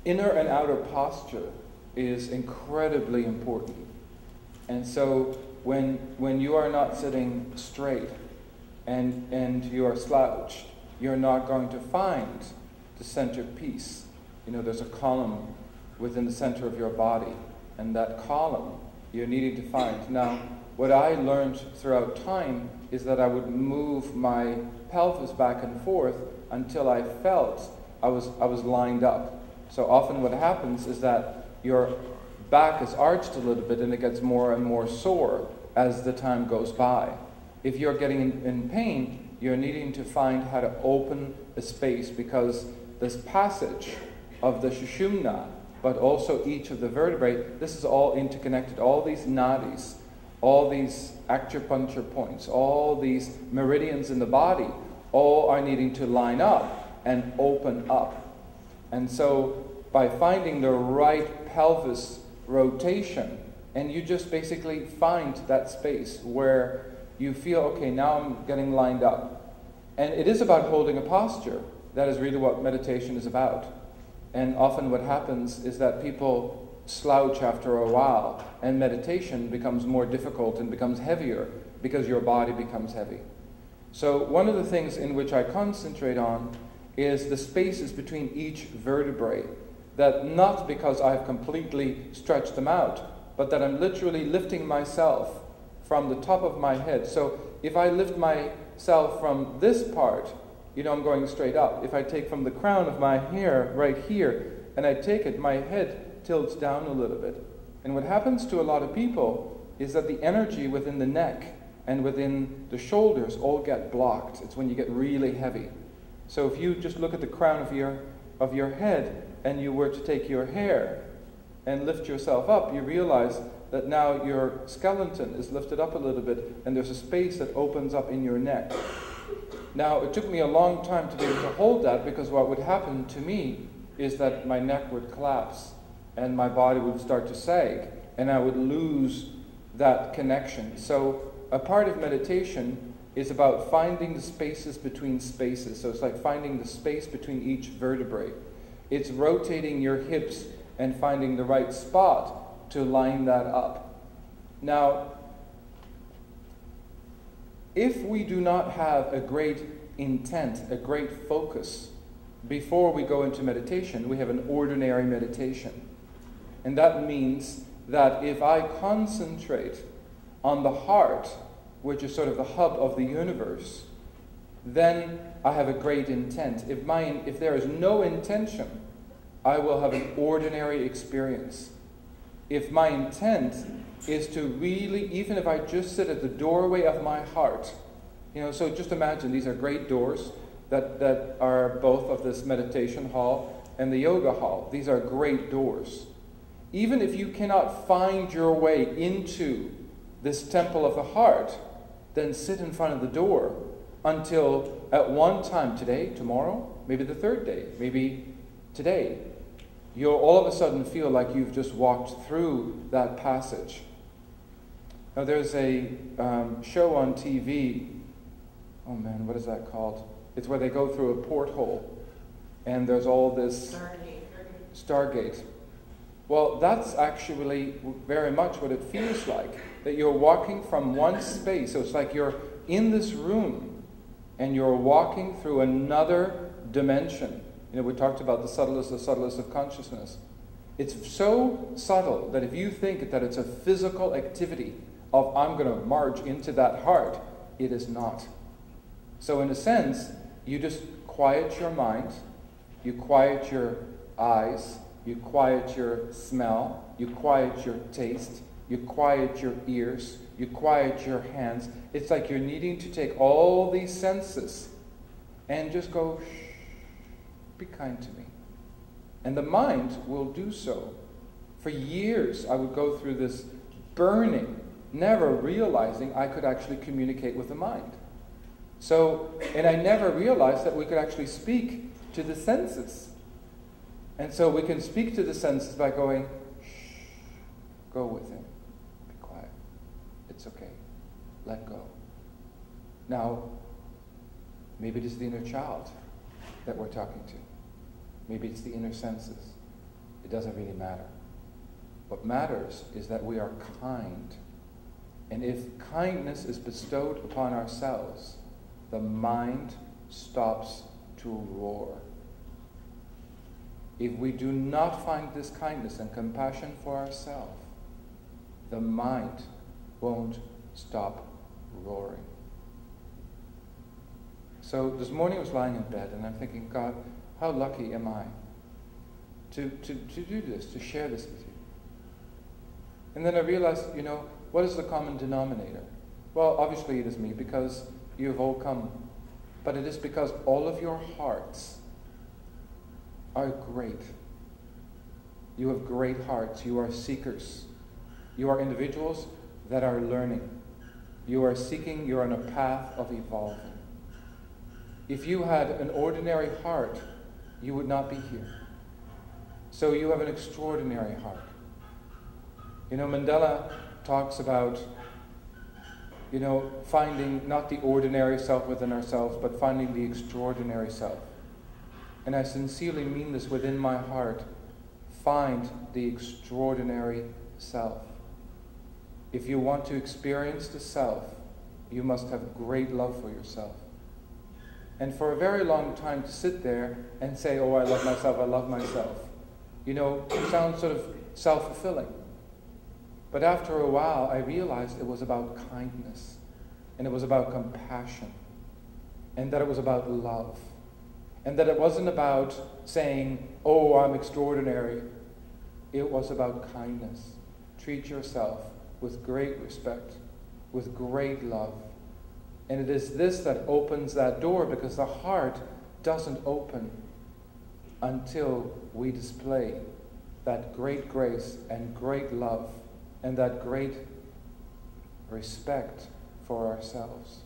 inner and outer posture is incredibly important. And so when you are not sitting straight and you are slouched, you're not going to find the center piece. There's a column within the center of your body, and that column you're needing to find. Now, what I learned throughout time is that I would move my pelvis back and forth until I felt I was lined up. So often what happens is that your back is arched a little bit and it gets more and more sore as the time goes by. If you're getting in pain, you're needing to find how to open a space, because this passage of the Sushumna, but also each of the vertebrae, this is all interconnected. All these nadis, all these acupuncture points, all these meridians in the body, all are needing to line up and open up. And so by finding the right pelvis rotation, and you just basically find that space where you feel, okay, now I'm getting lined up. And it is about holding a posture. That is really what meditation is about. And often what happens is that people slouch after a while, and meditation becomes more difficult and becomes heavier because your body becomes heavy. So one of the things in which I concentrate on is the spaces between each vertebrae, that not because I've completely stretched them out, but that I'm literally lifting myself from the top of my head. So if I lift myself from this part, I'm going straight up. If I take from the crown of my hair right here, and I take it, my head tilts down a little bit. And what happens to a lot of people is that the energy within the neck and within the shoulders all get blocked. It's when you get really heavy. So if you just look at the crown of your head, and you were to take your hair and lift yourself up, you realize that now your skeleton is lifted up a little bit, and there's a space that opens up in your neck. Now, it took me a long time to be able to hold that, because what would happen to me is that my neck would collapse and my body would start to sag, and I would lose that connection. So a part of meditation is about finding the spaces between spaces. So it's like finding the space between each vertebrae. It's rotating your hips and finding the right spot to line that up. Now, if we do not have a great intent, a great focus, before we go into meditation, we have an ordinary meditation. And that means that if I concentrate on the heart, which is sort of the hub of the universe, then I have a great intent. If there is no intention, I will have an ordinary experience. If my intent is to really, even if I just sit at the doorway of my heart, so just imagine these are great doors that are both of this meditation hall and the yoga hall. These are great doors. Even if you cannot find your way into this temple of the heart, then sit in front of the door until at one time, today, tomorrow, maybe the third day, maybe today, you'll all of a sudden feel like you've just walked through that passage. Now there's a show on TV, oh man, what is that called? It's where they go through a porthole and there's all this Stargate. Well, that's actually very much what it feels like, that you're walking from one space. So it's like you're in this room and you're walking through another dimension. We talked about the subtlest of consciousness. It's so subtle that if you think that it's a physical activity of I'm going to march into that heart, it is not. So in a sense, you just quiet your mind, you quiet your eyes, you quiet your smell, you quiet your taste, you quiet your ears, you quiet your hands. It's like you're needing to take all these senses and just go, shh, be kind to me. And the mind will do so. For years, I would go through this burning, never realizing I could actually communicate with the mind. So, and I never realized that we could actually speak to the senses. And so we can speak to the senses by going, shh, go with him, be quiet, it's okay, let go. Now, maybe it is the inner child that we're talking to. Maybe it's the inner senses. It doesn't really matter. What matters is that we are kind. And if kindness is bestowed upon ourselves, the mind stops to roar. If we do not find this kindness and compassion for ourselves, the mind won't stop roaring. So this morning I was lying in bed and I'm thinking, God, how lucky am I to do this, to share this with you. And then I realized, what is the common denominator? Well, obviously it is me, because you have all come. But it is because all of your hearts are great. You have great hearts. You are seekers. You are individuals that are learning. You are seeking. You're on a path of evolving. If you had an ordinary heart, you would not be here. So you have an extraordinary heart. Mandela talks about, finding not the ordinary self within ourselves, but finding the extraordinary self. And I sincerely mean this within my heart. Find the extraordinary self. If you want to experience the self, you must have great love for yourself. And for a very long time to sit there and say, oh, I love myself, sounds sort of self-fulfilling. But after a while, I realized it was about kindness, and it was about compassion, and that it was about love, and that it wasn't about saying, oh, I'm extraordinary. It was about kindness. Treat yourself with great respect, with great love. And it is this that opens that door, because the heart doesn't open until we display that great grace and great love and that great respect for ourselves.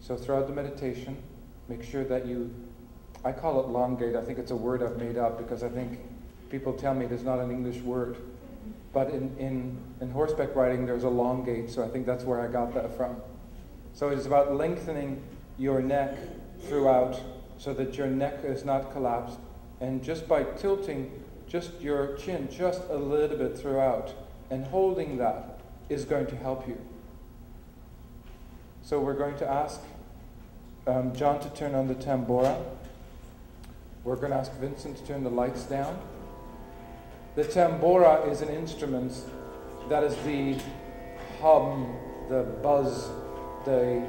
So throughout the meditation, make sure that I call it elongate. I think it's a word I've made up because I think people tell me it is not an English word. But in horseback riding, there's elongate, so I think that's where I got that from. So it's about lengthening your neck throughout so that your neck is not collapsed. And just by tilting just your chin just a little bit throughout and holding that is going to help you. So we're going to ask John to turn on the tambora. We're going to ask Vincent to turn the lights down. The tambora is an instrument that is the hum, the buzz, the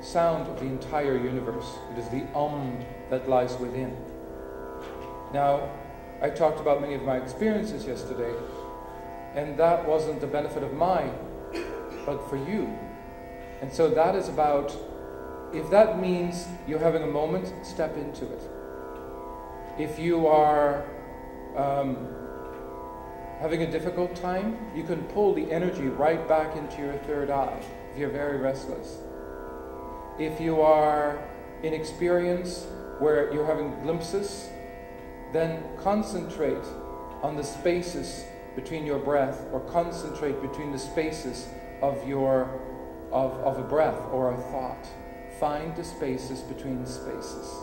sound of the entire universe. It is the that lies within. Now, I talked about many of my experiences yesterday, and that wasn't the benefit of mine, but for you. And so that is about, if that means you're having a moment, step into it. If you are having a difficult time, you can pull the energy right back into your third eye if you're very restless. If you are in experience where you're having glimpses, then concentrate on the spaces between your breath, or concentrate between the spaces of a breath or a thought. Find the spaces between spaces.